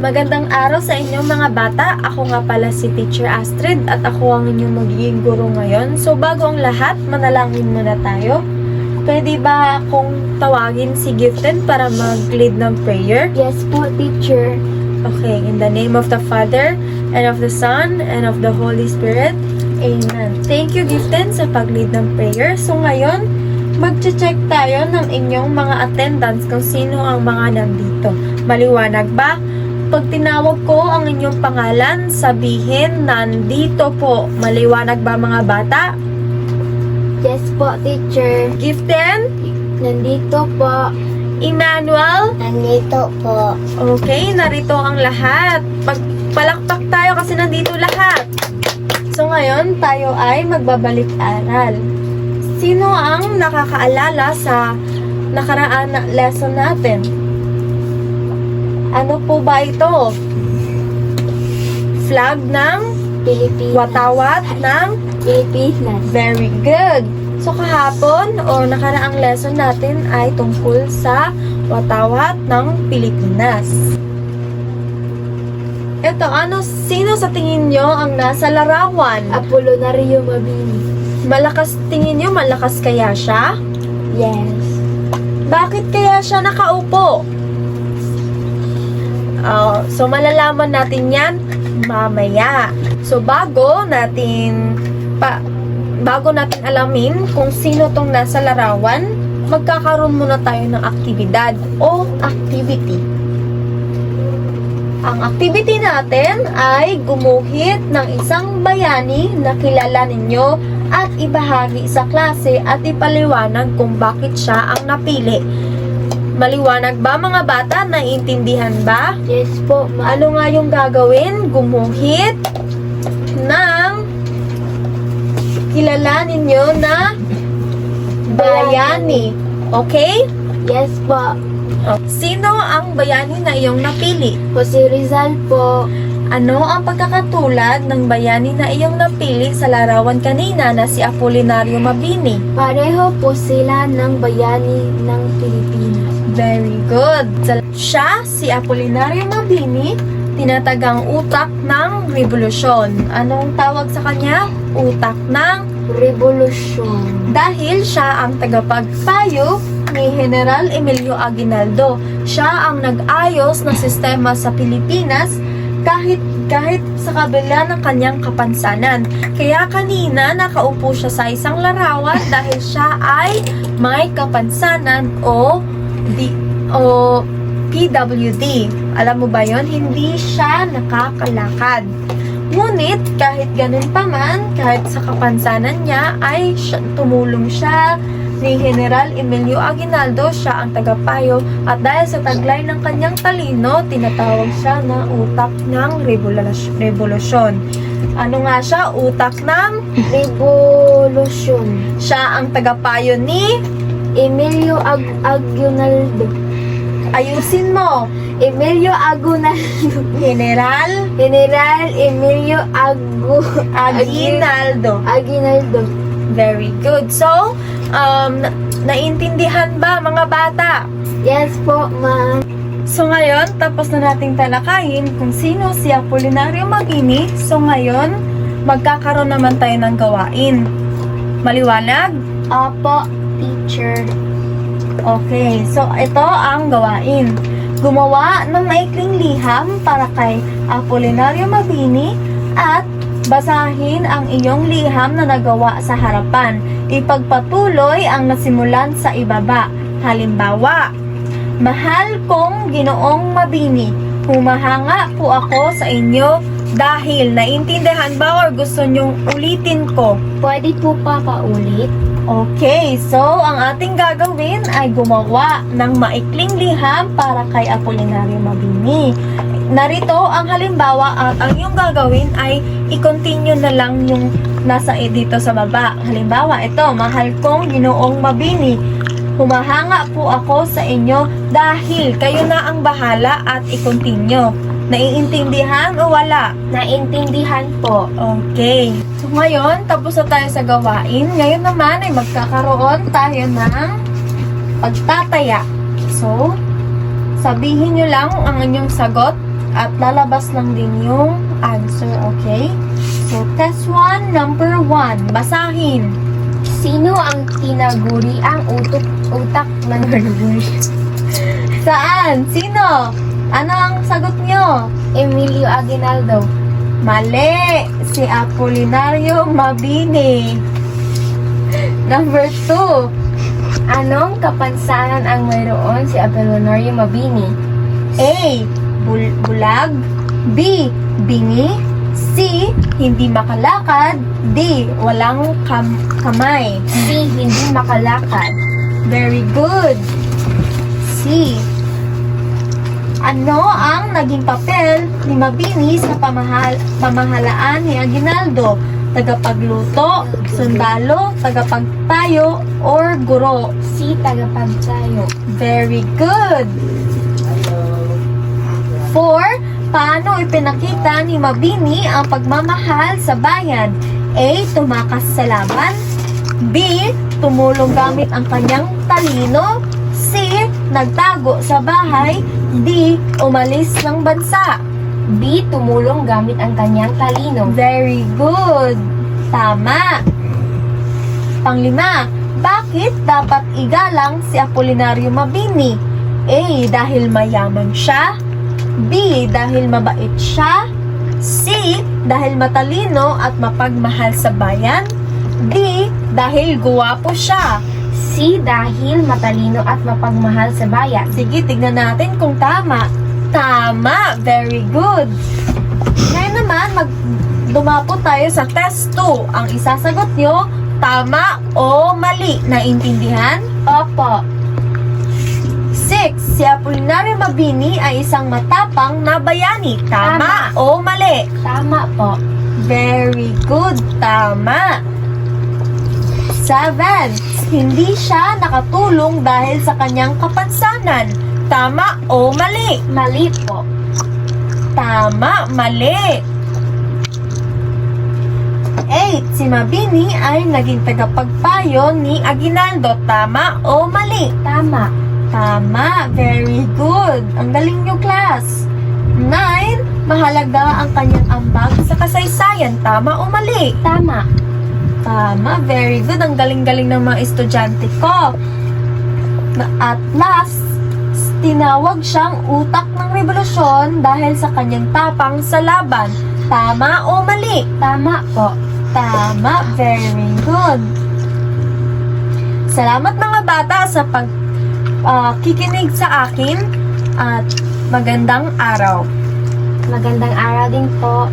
Magandang araw sa inyo mga bata. Ako nga pala si Teacher Astrid at ako ang inyong magiging guro ngayon. So bago ang lahat, manalangin muna tayo. Pwede ba akong tawagin si Gifted para mag-lead ng prayer? Yes po, teacher. Okay, in the name of the Father, and of the Son, and of the Holy Spirit. Amen. Thank you, Gifted, sa pag-lead ng prayer. So ngayon, mag-check tayo ng inyong mga attendance kung sino ang mga nandito. Maliwanag ba? Pag tinawag ko ang inyong pangalan, sabihin, nandito po. Maliwanag ba mga bata? Yes po, teacher. Gifted? Nandito po. Emmanuel? Nandito po. Okay, narito ang lahat. Palakpak tayo kasi nandito lahat. So ngayon, tayo ay magbabalik-aral. Sino ang nakakaalala sa nakaraan na lesson natin? Ano po ba ito? Flag ng Pilipinas. watawat ng Pilipinas. very good. So kahapon o nakaraang lesson natin ay tungkol sa watawat ng Pilipinas. Ito, sino sa tingin nyo ang nasa larawan? Apollonario Mabini. Malakas, tingin nyo malakas kaya siya? Yes. Bakit kaya siya nakaupo? So malalaman natin yan mamaya. So bago natin alamin kung sino tong nasa larawan, magkakaroon muna tayo ng aktibidad o activity. Ang activity natin ay gumuhit ng isang bayani na kilala ninyo at ibahagi sa klase at ipaliwanag kung bakit siya ang napili. Maliwanag ba mga bata? Naiintindihan ba? Yes po, ma'am. Ano nga yung gagawin? Gumuhit ng kilala ninyo na bayani. Okay? Yes po. Sino ang bayani na iyong napili? Jose Rizal po. Ano ang pagkakatulad ng bayani na iyong napili sa larawan kanina na si Apolinario Mabini? Pareho po sila ng bayani ng Pilipinas. Very good. Siya, si Apolinario Mabini, tinatagang utak ng revolusyon. Anong tawag sa kanya? Utak ng Revolusyon. dahil siya ang tagapagpayo ni General Emilio Aguinaldo. Siya ang nag-ayos ng sistema sa Pilipinas kahit sa kabila ng kanyang kapansanan. Kaya kanina nakaupo siya sa isang larawan dahil siya ay may kapansanan o PWD. Alam mo ba yon? Hindi siya nakakalakad. Ngunit kahit ganun pa man, kahit sa kapansanan niya ay tumulong siya ni General Emilio Aguinaldo, siya ang tagapayo at dahil sa taglay ng kanyang talino, tinatawag siya na utak ng revolusyon. Ano nga siya? Utak ng Revolusyon. siya ang tagapayo ni Emilio Aguinaldo. ayusin mo, Emilio Aguinaldo. General Emilio Aguinaldo. Aguinaldo. Very good. So, naintindihan ba mga bata? Yes po, ma'am. So ngayon, tapos na nating talakayin kung sino si Apolinario Mabini. So ngayon, magkakaroon naman tayo ng gawain. Maliwanag? Opo, teacher. Okay, so ito ang gawain. Gumawa ng maikling liham para kay Apolinario Mabini at basahin ang iyong liham na nagawa sa harapan. Ipagpatuloy ang nasimulan sa ibaba. Halimbawa, mahal kong Ginoong Mabini, humahanga po ako sa inyo dahil naintindihan ba or gusto nyong ulitin ko? Pwede po pa paulit? Okay, so ang ating gagawin ay gumawa ng maikling liham para kay Apolinario Mabini. Narito ang halimbawa at ang iyong gagawin ay i-continue na lang yung nasa dito sa baba. Halimbawa, ito, mahal kong Ginoong Mabini, humahanga po ako sa inyo dahil kayo na ang bahala at i-continue. Naiintindihan o wala? Naintindihan po. Okay. So ngayon, tapos na tayo sa gawain. Ngayon naman ay magkakaroon tayo ng pagtataya. So, sabihin nyo lang ang inyong sagot At lalabas lang din yung answer, okay? So, test 1, number 1. Basahin. Sino ang tinaguri ang utak ng revolution? Saan? Sino? Ano ang sagot nyo? Emilio Aguinaldo. Mali! Si Apolinario Mabini. Number 2. Anong kapansanan ang mayroon si Apolinario Mabini? A. Bulag. B. Bingi. C. Hindi makalakad. D. Walang kamay. C. Hindi makalakad. Very good. C. Ano ang naging papel ni Mabini sa pamahalaan ni Aguinaldo? Tagapagluto, sundalo, tagapagpayo, or guro? C. Tagapagsayo. Very good. 4. Paano ipinakita ni Mabini ang pagmamahal sa bayan? A. Tumakas sa laban. B. Tumulong gamit ang kanyang talino. C. Nagtago sa bahay. D. Umalis ng bansa. B. Tumulong gamit ang kanyang talino. Very good. Tama. Panglima, bakit dapat igalang si Apolinario Mabini? A. Dahil mayaman siya. B. Dahil mabait siya. C. Dahil matalino at mapagmahal sa bayan. D. Dahil guwapo siya. C. Dahil matalino at mapagmahal sa bayan. Sige, tignan natin kung tama. Tama! Very good! Ngayon naman, dumapo tayo sa test 2. Ang isasagot nyo, tama o mali. Naintindihan? Opo. 6. Si Apolinario Mabini ay isang matapang na bayani. Tama Tama. o mali? Tama po. Very good. Tama. 7. Hindi siya nakatulong dahil sa kanyang kapansanan. Tama o mali? Mali po. Tama, mali. 8. Si Mabini ay naging tagapagpayo ni Aguinaldo. Tama o mali? Tama. Tama, very good. Ang galing nyo, class. 9. Mahalaga ang kanyang ambag sa kasaysayan. Tama o mali? Tama. Tama, very good. Ang galing-galing ng mga estudyante ko. At last, tinawag siyang utak ng revolusyon dahil sa kanyang tapang sa laban. Tama o mali? Tama po. Tama, very good. Salamat mga bata sa kikinig sa akin at magandang araw. Magandang araw din po.